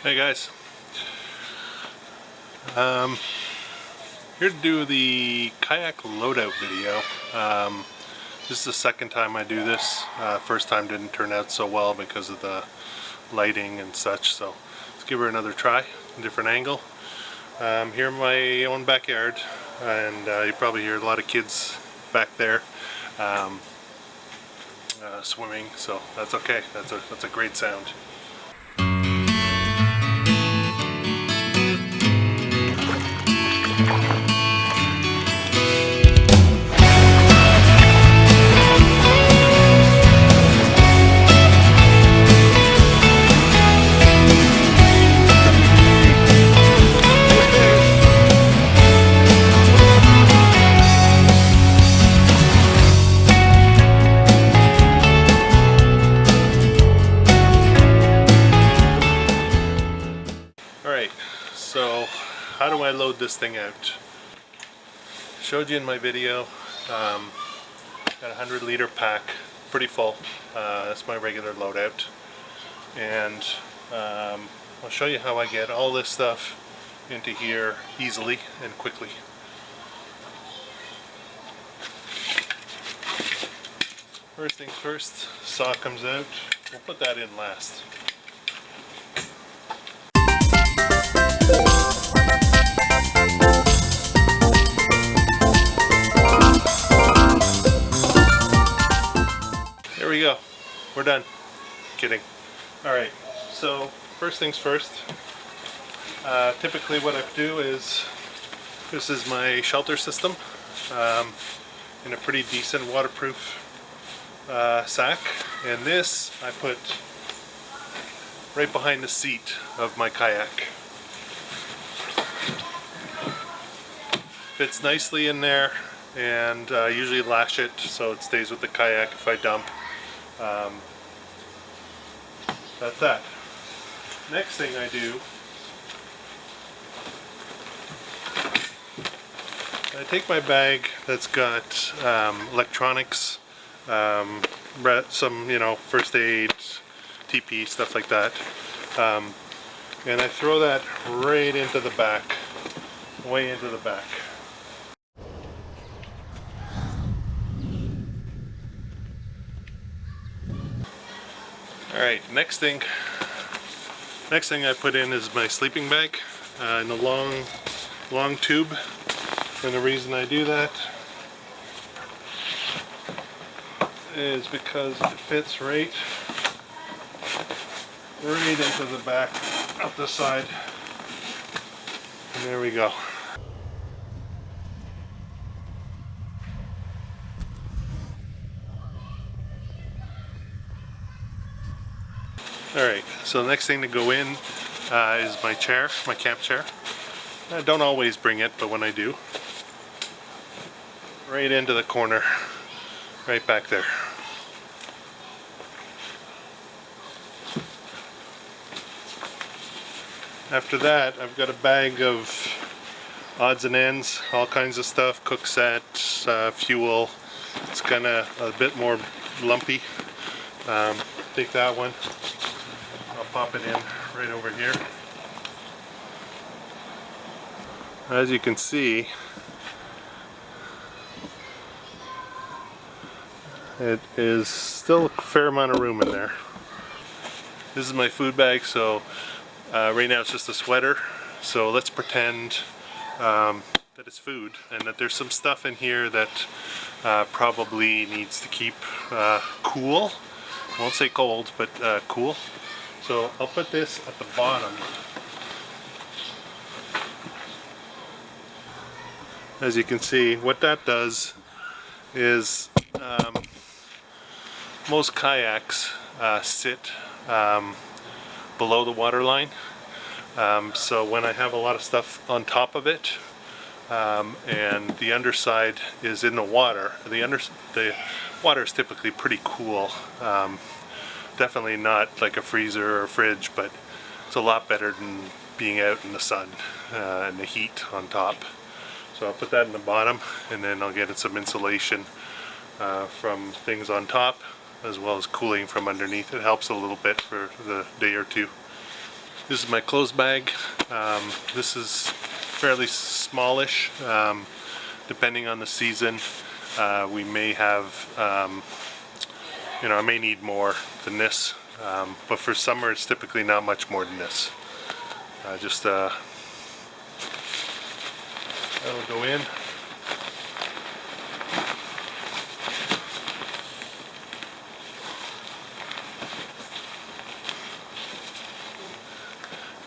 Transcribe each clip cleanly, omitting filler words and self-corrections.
Hey guys, here to do the Kayak Loadout video. This is the second time I do this. First time didn't turn out so well because of the lighting and such, so let's give her another try, a different angle. Here in my own backyard, and you probably hear a lot of kids back there swimming, so that's okay. That's a great sound. Alright, so how do I load this thing out? Showed you in my video, got a 100-liter pack, pretty full. That's my regular loadout. And I'll show you how I get all this stuff into here easily and quickly. First things first, saw comes out. We'll put that in last. There we go. We're done. Kidding. Alright, so first things first. Typically what I do is, this is my shelter system in a pretty decent waterproof sack, and this I put right behind the seat of my kayak. Fits nicely in there, and I usually lash it so it stays with the kayak if I dump. That's that. Next thing I do, I take my bag that's got electronics, some, first aid, TP, stuff like that, and I throw that right into the back, way into the back. Alright, next thing I put in is my sleeping bag in a long tube, and the reason I do that is because it fits right into the back of the side, and there we go. Alright, so the next thing to go in is my chair, my camp chair. I don't always bring it, but when I do, right into the corner, right back there. After that, I've got a bag of odds and ends, all kinds of stuff, cook set, fuel. It's kind of a bit more lumpy. Take that one. I'll pop it in right over here. As you can see, it is still a fair amount of room in there. This is my food bag, so right now it's just a sweater. So let's pretend that it's food and that there's some stuff in here that probably needs to keep cool. I won't say cold, but cool. So I'll put this at the bottom. As you can see, what that does is most kayaks sit below the water line. So when I have a lot of stuff on top of it, and the underside is in the water, the water is typically pretty cool. Definitely not like a freezer or a fridge, but it's a lot better than being out in the sun and the heat on top. So I'll put that in the bottom, and then I'll get some insulation from things on top, as well as cooling from underneath. It helps a little bit for the day or two. This is my clothes bag. This is fairly smallish. Depending on the season, we may have, I may need more than this. But for summer, it's typically not much more than this. That'll go in.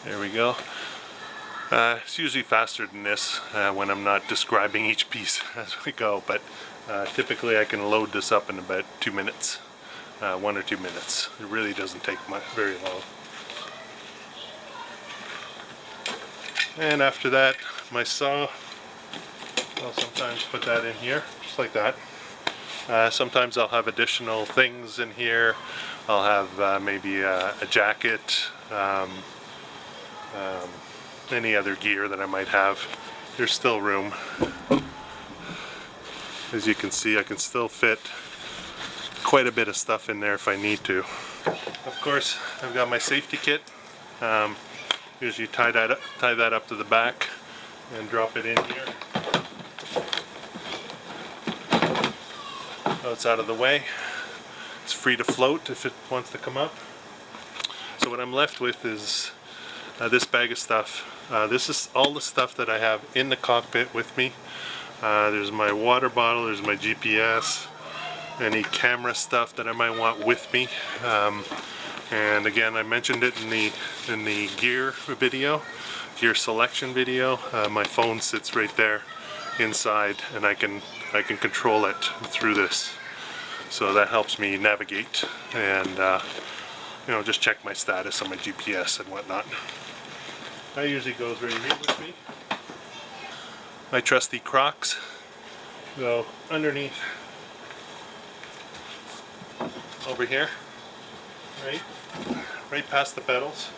There we go. It's usually faster than this when I'm not describing each piece as we go, but typically I can load this up in about 2 minutes, 1 or 2 minutes. It really doesn't take very long. And after that, my saw, I'll sometimes put that in here, just like that. Sometimes I'll have additional things in here. I'll have maybe a jacket, any other gear that I might have. There's still room. As you can see, I can still fit quite a bit of stuff in there if I need to. Of course, I've got my safety kit. Usually tie that up to the back and drop it in here. So it's out of the way. It's free to float if it wants to come up. So what I'm left with is this bag of stuff. This is all the stuff that I have in the cockpit with me. There's my water bottle, there's my GPS, any camera stuff that I might want with me. And again, I mentioned it in the gear video, gear selection video. My phone sits right there inside, and I can control it through this. So that helps me navigate and just check my status on my GPS and whatnot. That usually goes right here with me. My trusty Crocs go underneath over here, right past the pedals.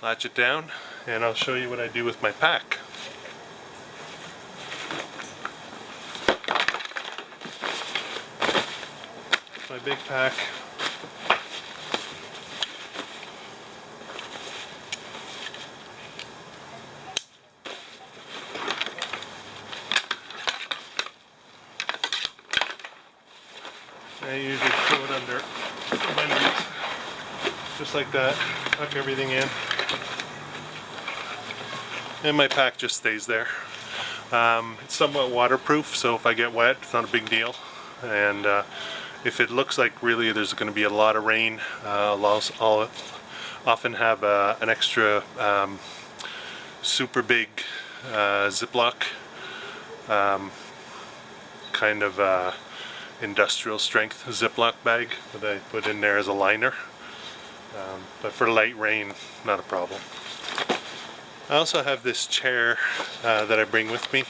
Latch it down, and I'll show you what I do with my pack. My big pack. I usually throw it under my knees, just like that, tuck everything in, and my pack just stays there. It's somewhat waterproof, so if I get wet, it's not a big deal. And if it looks like really there's going to be a lot of rain, I'll often have an extra super big Ziploc kind of industrial strength Ziploc bag that I put in there as a liner. But for light rain, not a problem. I also have this chair that I bring with me.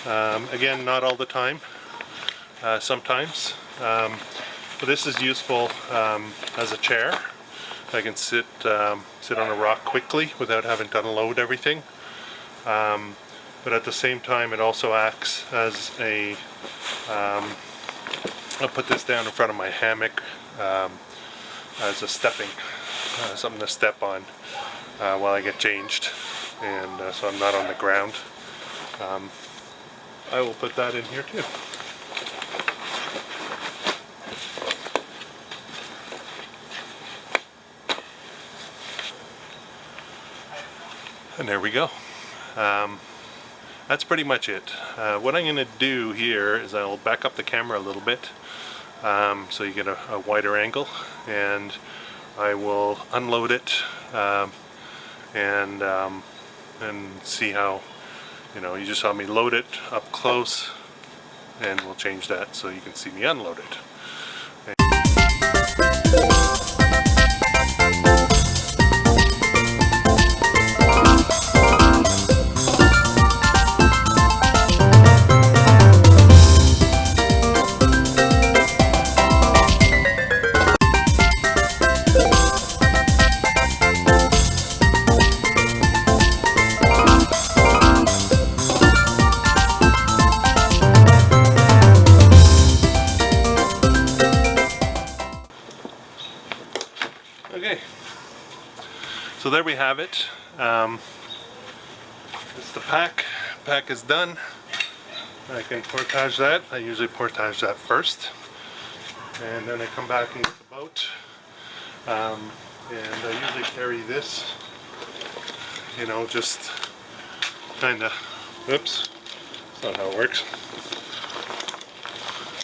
Again, not all the time, sometimes. But this is useful as a chair. I can sit on a rock quickly without having to unload everything. But at the same time, it also acts as a I'll put this down in front of my hammock as a stepping, something to step on while I get changed, and so I'm not on the ground. I will put that in here too. And there we go. That's pretty much it. What I'm going to do here is I'll back up the camera a little bit so you get a wider angle, and I will unload it and see how, you just saw me load it up close, and we'll change that so you can see me unload it. So there we have it. It's the pack. Pack is done. I can portage that. I usually portage that first. And then I come back and get the boat. And I usually carry this, you know, just kind of, oops, that's not how it works.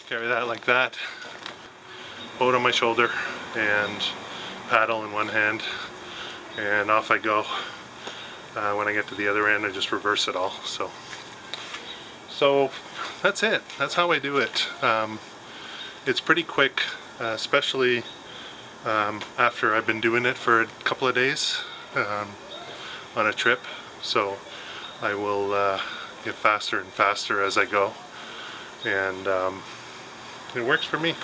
Carry that like that, boat on my shoulder, and paddle in one hand, and off I go. When I get to the other end, I just reverse it all. So that's it. That's how I do it. It's pretty quick, especially after I've been doing it for a couple of days on a trip. So I will get faster and faster as I go, and it works for me.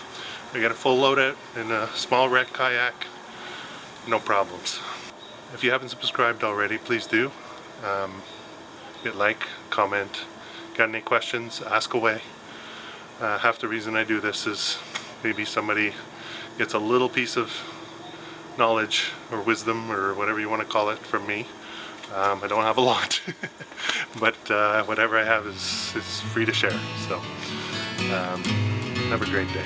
I get a full loadout in a small wreck kayak, no problems. If you haven't subscribed already, please do. Hit like, comment, got any questions, ask away. Half the reason I do this is maybe somebody gets a little piece of knowledge or wisdom or whatever you want to call it from me. I don't have a lot, but whatever I have is free to share. So have a great day.